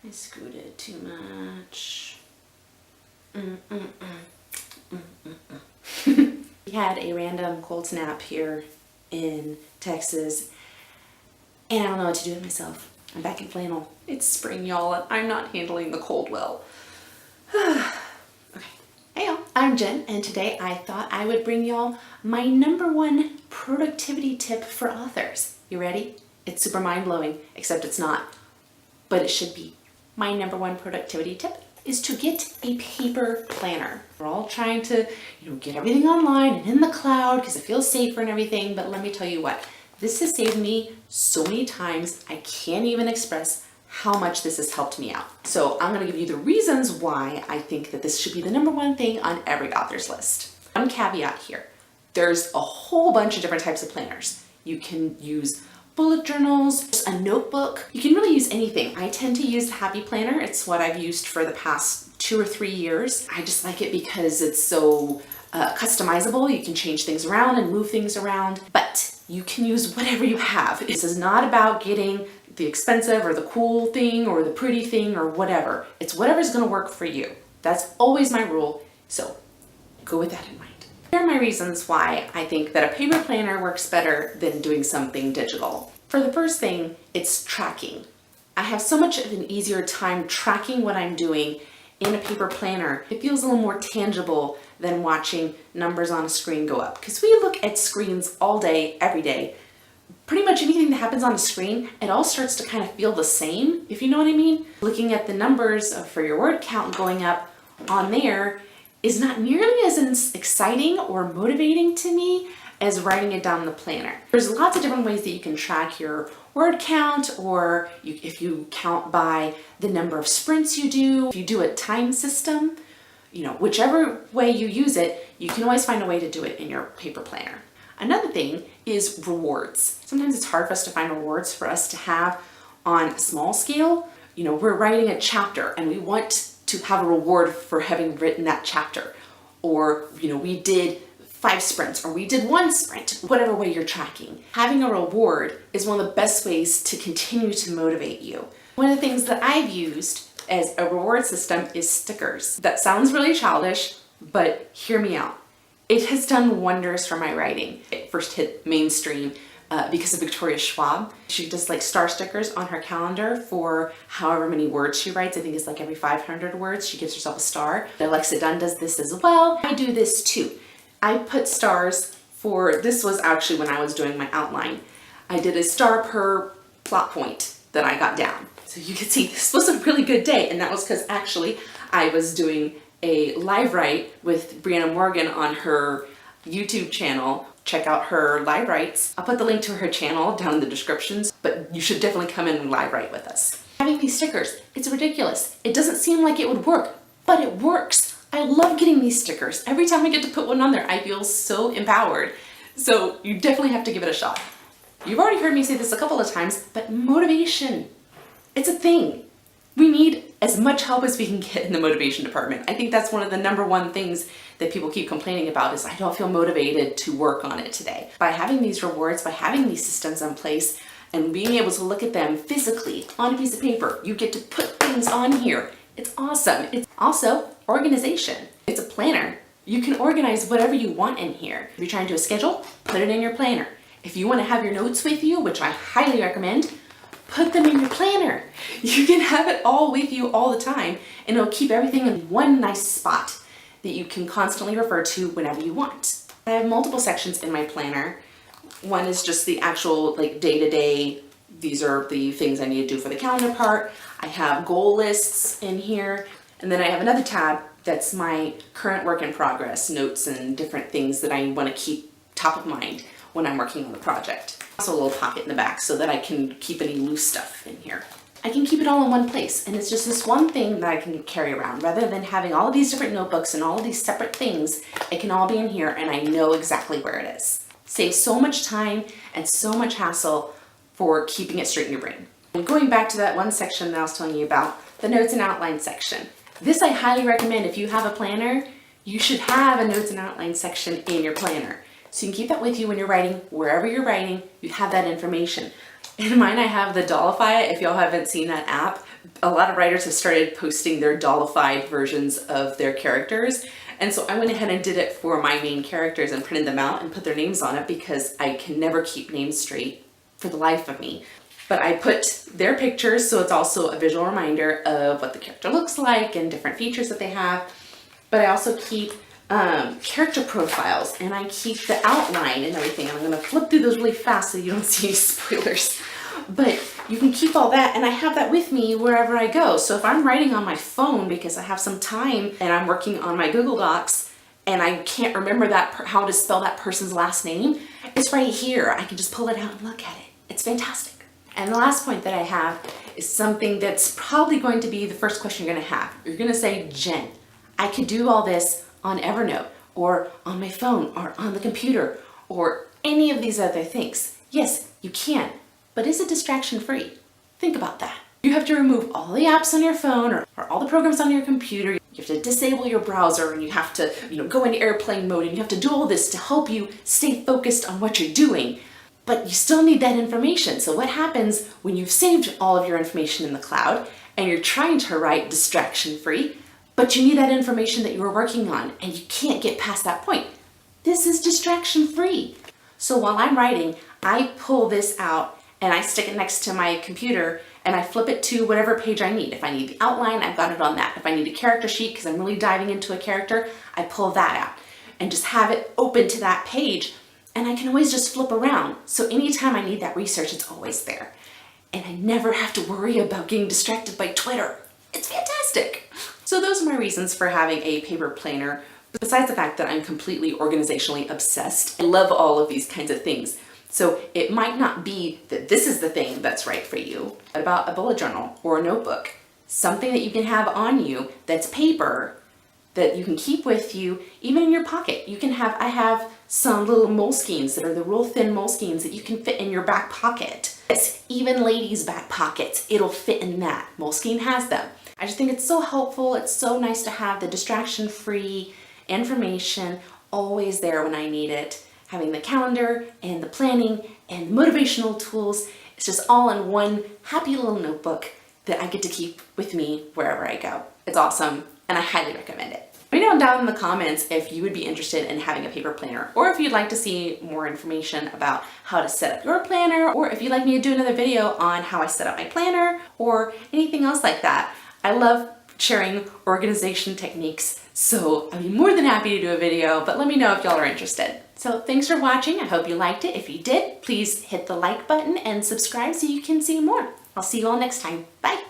I scooted too much. We had a random cold snap here in Texas, and I don't know what to do with myself. I'm back in flannel. It's spring, y'all, and I'm not handling the cold well. Okay. Hey y'all, I'm Jen, and today I thought I would bring y'all my #1 productivity tip for authors. You ready? It's super mind-blowing, except it's not, but it should be. My #1 productivity tip is to get a paper planner. We're all trying to, get everything online and in the cloud because it feels safer and everything, but let me tell you what, this has saved me so many times, I can't even express how much this has helped me out. So I'm gonna give you the reasons why I think that this should be the #1 thing on every author's list. One caveat here, there's a whole bunch of different types of planners. You can use bullet journals, a notebook. You can really use anything. I tend to use the Happy Planner. It's what I've used for the past 2 or 3 years. I just like it because it's so customizable. You can change things around and move things around, but you can use whatever you have. This is not about getting the expensive or the cool thing or the pretty thing or whatever. It's whatever's gonna work for you. That's always my rule, so go with that in mind. Here are my reasons why I think that a paper planner works better than doing something digital. For the first thing, it's tracking. I have so much of an easier time tracking what I'm doing in a paper planner. It feels a little more tangible than watching numbers on a screen go up. Because we look at screens all day, every day. Pretty much anything that happens on a screen, it all starts to kind of feel the same, if you know what I mean. Looking at the numbers for your word count going up on there is not nearly as exciting or motivating to me as writing it down in the planner. There's lots of different ways that you can track your word count, or if you count by the number of sprints you do, if you do a time system, whichever way you use it, you can always find a way to do it in your paper planner. Another thing is rewards. Sometimes it's hard for us to find rewards for us to have on a small scale. We're writing a chapter and we want to have a reward for having written that chapter. Or, we did 5 sprints or we did 1 sprint, whatever way you're tracking. Having a reward is one of the best ways to continue to motivate you. One of the things that I've used as a reward system is stickers. That sounds really childish, but hear me out. It has done wonders for my writing. It first hit mainstream because of Victoria Schwab. She does star stickers on her calendar for however many words she writes. I think it's every 500 words, she gives herself a star. Alexa Dunn does this as well. I do this too. I put stars this was actually when I was doing my outline. I did a star per plot point that I got down. So you can see this was a really good day, and that was because actually I was doing a live write with Briana Morgan on her YouTube channel. Check out her live writes. I'll put the link to her channel down in the descriptions, but you should definitely come in and live write with us. Having these stickers, it's ridiculous. It doesn't seem like it would work, but it works. I love getting these stickers. Every time I get to put one on there, I feel so empowered. So you definitely have to give it a shot. You've already heard me say this a couple of times, but motivation, it's a thing. We need as much help as we can get in the motivation department. I think that's one of the #1 things that people keep complaining about is I don't feel motivated to work on it today. By having these rewards, by having these systems in place and being able to look at them physically on a piece of paper, you get to put things on here. It's awesome. It's also organization. It's a planner. You can organize whatever you want in here. If you're trying to do a schedule, put it in your planner. If you want to have your notes with you, which I highly recommend, put them in your planner. You can have it all with you all the time, and it'll keep everything in one nice spot that you can constantly refer to whenever you want. I have multiple sections in my planner. One is just the actual day-to-day, these are the things I need to do for the calendar part. I have goal lists in here, and then I have another tab that's my current work in progress, notes and different things that I want to keep top of mind when I'm working on the project. Also a little pocket in the back so that I can keep any loose stuff in here. I can keep it all in one place, and it's just this one thing that I can carry around. Rather than having all of these different notebooks and all of these separate things, it can all be in here and I know exactly where it is. Saves so much time and so much hassle for keeping it straight in your brain. And going back to that one section that I was telling you about, the notes and outline section. This I highly recommend. If you have a planner, you should have a notes and outline section in your planner. So you can keep that with you when you're writing, wherever you're writing, you have that information. In mine, I have the Dollify. If y'all haven't seen that app, a lot of writers have started posting their Dollified versions of their characters. And so I went ahead and did it for my main characters and printed them out and put their names on it because I can never keep names straight for the life of me. But I put their pictures, so it's also a visual reminder of what the character looks like and different features that they have. But I also keep character profiles, and I keep the outline and everything. And I'm gonna flip through those really fast so you don't see any spoilers. But you can keep all that, and I have that with me wherever I go. So if I'm writing on my phone because I have some time and I'm working on my Google Docs and I can't remember how to spell that person's last name, it's right here. I can just pull it out and look at it. It's fantastic. And the last point that I have is something that's probably going to be the first question you're gonna have. You're gonna say, Jen, I could do all this on Evernote or on my phone or on the computer or any of these other things. Yes, you can, but is it distraction free? Think about that. You have to remove all the apps on your phone or all the programs on your computer. You have to disable your browser and you have to go into airplane mode and you have to do all this to help you stay focused on what you're doing. But you still need that information. So what happens when you've saved all of your information in the cloud and you're trying to write distraction free, but you need that information that you were working on and you can't get past that point? This is distraction free. So while I'm writing, I pull this out and I stick it next to my computer and I flip it to whatever page I need. If I need the outline, I've got it on that. If I need a character sheet because I'm really diving into a character, I pull that out and just have it open to that page, and I can always just flip around. So anytime I need that research, it's always there. And I never have to worry about getting distracted by Twitter. It's fantastic. So those are my reasons for having a paper planner. Besides the fact that I'm completely organizationally obsessed, I love all of these kinds of things. So it might not be that this is the thing that's right for you, but about a bullet journal or a notebook, something that you can have on you that's paper that you can keep with you, even in your pocket. I have some little moleskines that are the real thin moleskines that you can fit in your back pocket. Yes, even ladies' back pockets, it'll fit in that. Moleskine has them. I just think it's so helpful. It's so nice to have the distraction-free information always there when I need it. Having the calendar and the planning and motivational tools, it's just all in one happy little notebook that I get to keep with me wherever I go. It's awesome, and I highly recommend it. Let me know down in the comments if you would be interested in having a paper planner, or if you'd like to see more information about how to set up your planner, or if you'd like me to do another video on how I set up my planner, or anything else like that. I love sharing organization techniques, so I'd be more than happy to do a video, but let me know if y'all are interested. So thanks for watching. I hope you liked it. If you did, please hit the like button and subscribe so you can see more. I'll see you all next time. Bye.